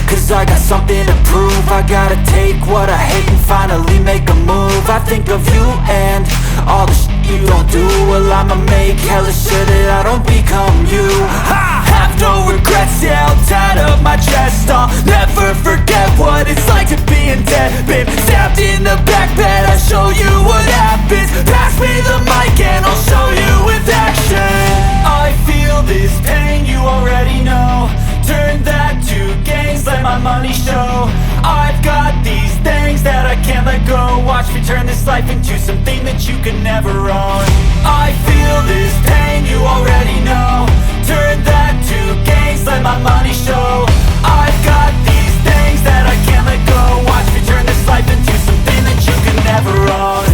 cause I got something to prove. I gotta take what I hate and finally make a move. I think of you and all the shit you don't do. Well, I'ma make hella sure that I don't become you. I have no regrets, yeah, I'll tie up my chest. I'll never forget what it's like to be in debt. Been stabbed in the back bed, I'll show you what happens. Pass me the mic and I'll show you with action. I feel this pain, you already know. Turn that to gains, let my money show. I've got these things that I can't let go. Watch me turn this life into something that you can never own. I feel this pain, you already know. Turn that to gains, let my money show. I've got these things that I can't let go. Watch me turn this life into something that you can never own.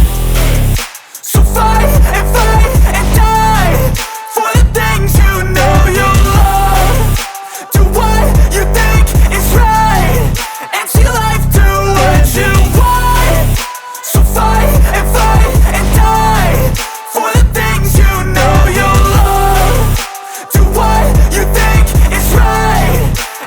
So fight and die for the things you know you love. Do what you think is right and see life do what you want. So fight and die for the things you know you love. Do what you think is right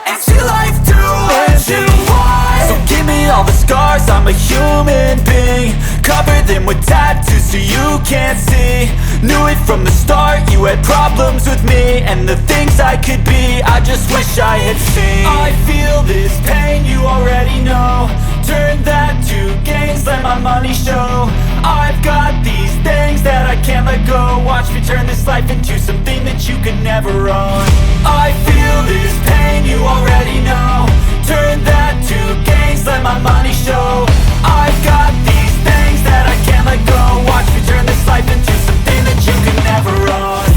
and see life do what you want. So give me all the scars, I'm a human being. Cover them with tattoos so you can't see. Knew it from the start, you had problems with me and the things I could be, I just wish I had seen. I feel this pain, you already know. Turn that to gains, let my money show. I've got these things that I can't let go. Watch me turn this life into something that you can never own. I feel this pain, you already know. Turn that to gains, let my money show. I've got these things that I can't let go. Watch me turn this life into something that you can never own.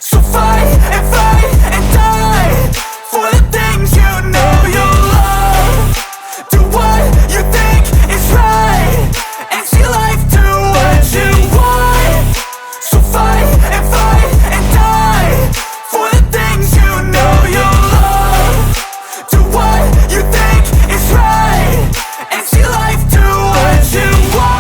So fight and die for the things you know you love. Do what you think is right and see life do what you want. So fight and die for the things you know you love. Do what you think is right and see life do what you want.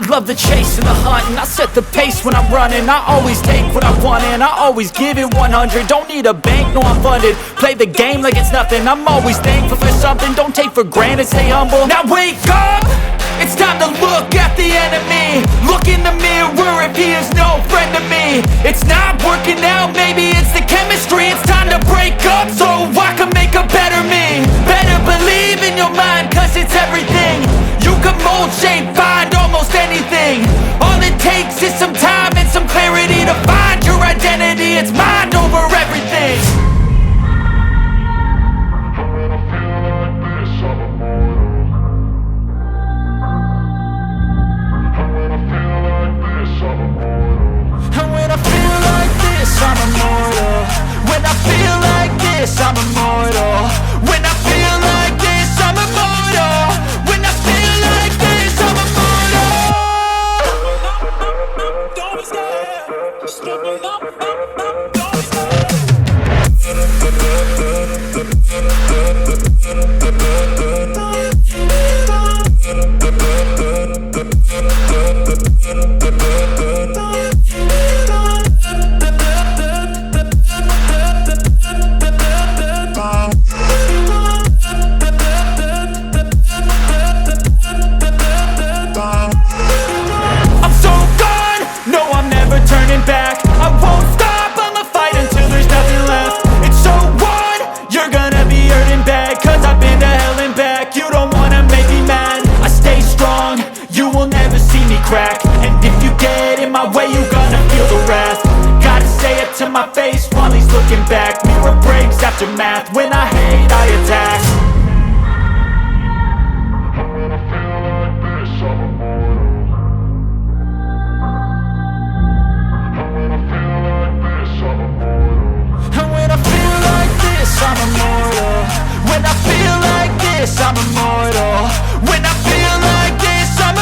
Love the chase and the hunt, and I set the pace when I'm running. I always take what I want and I always give it 100. Don't need a bank, no I'm funded. Play the game like it's nothing. I'm always thankful for something. Don't take for granted, stay humble. Now wake up! It's time to look at the enemy. Look in the mirror if he is no friend to me. It's not working out, maybe it's the chemistry. It's time to break up so I can make a better me. Better believe in your mind, cause it's everything. You can mold, shape, find almost anything. All it takes is some time and some clarity to find your identity. It's mind over everything. And when I feel like this, I'm immortal. When I feel like this, I'm immortal. When I feel like this, I'm immortal. When I feel like this, I'm immortal. Don't be scared. Just don't be back. I won't stop, I'ma fight until there's nothing left. It's so on, you're gonna be hurting bad, cause I've been to hell and back. You don't wanna make me mad, I stay strong, you will never see me crack. And if you get in my way, you gonna feel the wrath. Gotta say it to my face while he's looking back. Mirror breaks after math, when I hate I attack. I'm immortal. When I feel like this, I'm immortal. When I feel like this, I'm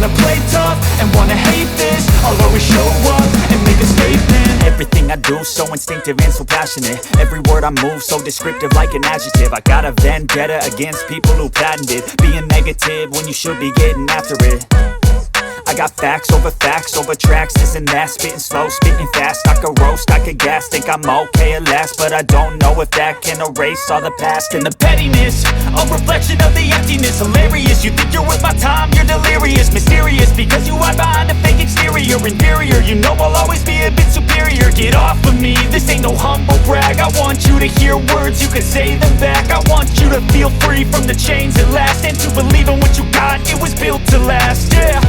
wanna play tough and wanna hate this, I'll always show up and make a statement. Everything I do so instinctive and so passionate. Every word I move so descriptive like an adjective. I got a vendetta against people who patented being negative when you should be getting after it. I got facts over tracks, this and that. Spitting slow, spitting fast, I could roast, I could gas. Think I'm okay at last, but I don't know if that can erase all the past. And the pettiness, a reflection of the emptiness. Hilarious, you think you're worth my time, you're delirious. Mysterious, because you hide behind a fake exterior. Inferior, you know I'll always be a bit superior. Get off of me, this ain't no humble brag. I want you to hear words, you can say them back. I want you to feel free from the chains at last, and to believe in what you got, it was built to last, yeah.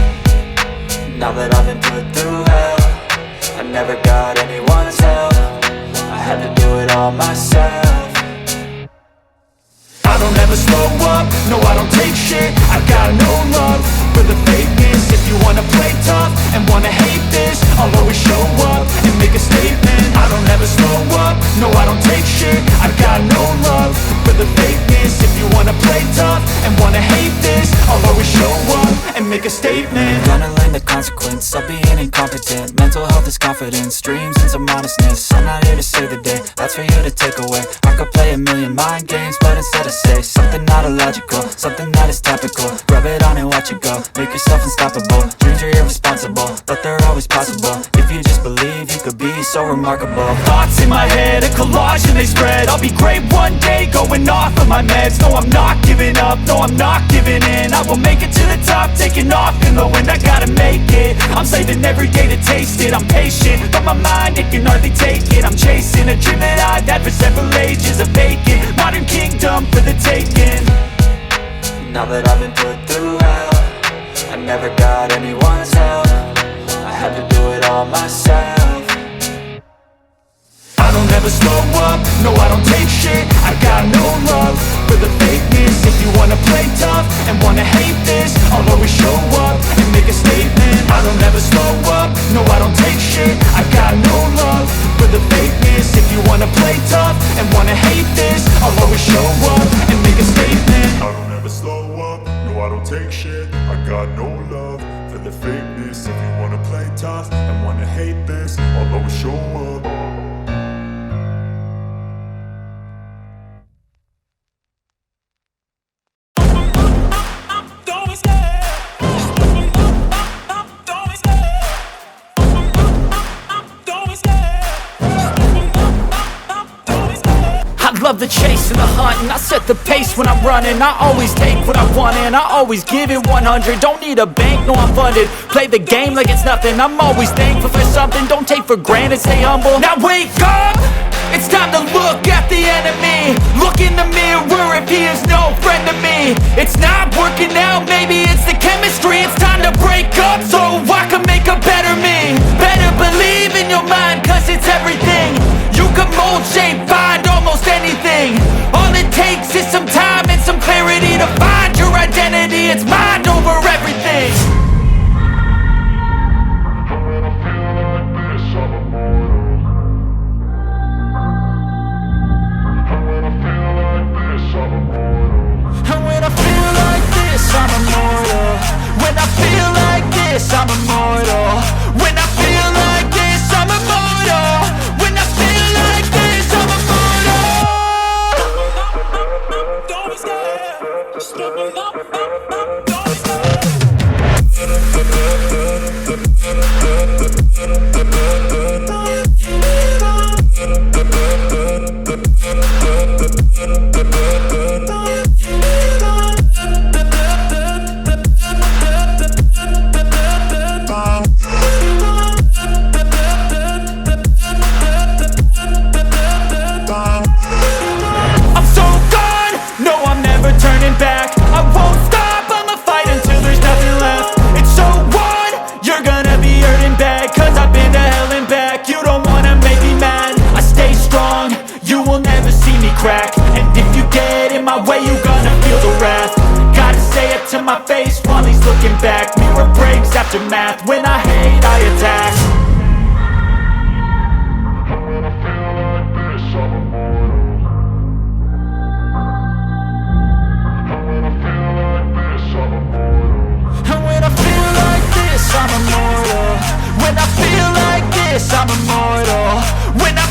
Now that I've been put through hell, I never got anyone's help. I had to do it all myself. I don't ever slow up, no I don't take shit. I got no love for the fakeness. If you wanna play tough and wanna hate this, I'll always show up and make a statement. I don't ever slow up, no I don't take shit. I got no love for the fakeness. If you wanna play tough and wanna hate this, I'll always show up and make a statement. Gonna learn the consequence of being incompetent. Mental health is confidence, dreams and some honestness. I'm not here to save the day, that's for you to take away. I could play a million mind games, but instead I say something not illogical, something that is topical. Rub it on and watch it go, make yourself unstoppable. Dreams are irresponsible, but they're always possible. If you just believe, you could be so remarkable. Thoughts in my head, a collage and they spread. I'll be great one day, going off of my meds. No, I'm not giving up, no, I'm not giving in. I will make it to the top, taking off in the wind. I gotta make it, I'm saving every day to taste it. I'm patient, but my mind, it can hardly take it. I'm chasing a dream that I've had for several ages. A vacant, modern kingdom for the taking. Now that I've been put through hell, I never got anyone's help. I had to do it all myself. I don't ever slow up, no I don't take shit. I got no love for the fakeness. If you wanna play tough and wanna hate this, I'll always show up and make a statement. I don't ever slow up, no I don't take shit. I got no love for the fakeness. If you wanna play tough and wanna hate this, I'll always show up and make a statement. I don't ever slow up, no I don't take shit. I got no love for the fakeness. If you wanna play tough and wanna hate this, I'll always show up. Love the chase and the hunt, and I set the pace when I'm running. I always take what I want and I always give it 100. Don't need a bank, no I'm funded. Play the game like it's nothing. I'm always thankful for something. Don't take for granted, stay humble. Now wake up! It's time to look at the enemy. Look in the mirror if he is no friend to me. It's not working out, maybe it's the chemistry. It's time to break up so I can make a better me. Better believe in your mind, cause it's everything. You can mold, shape, find almost anything. All it takes is some time and some clarity to find your identity. It's mind over everything. And when I feel like this, I'm immortal. When I feel like this, I'm immortal. When I feel like this, I'm immortal. When I feel like this, I'm immortal. Don't be scared. Just give me up. Don't be scared. Turning back, I won't stop, I'ma fight until there's nothing left. It's so on, you're gonna be hurting bad, cause I've been to hell and back. You don't wanna make me mad, I stay strong, you will never see me crack. And if you get in my way, you're gonna feel the wrath. Gotta say it to my face while he's looking back. Mirror breaks after math, when I hate, I attack. And when I feel like this, I'm immortal. When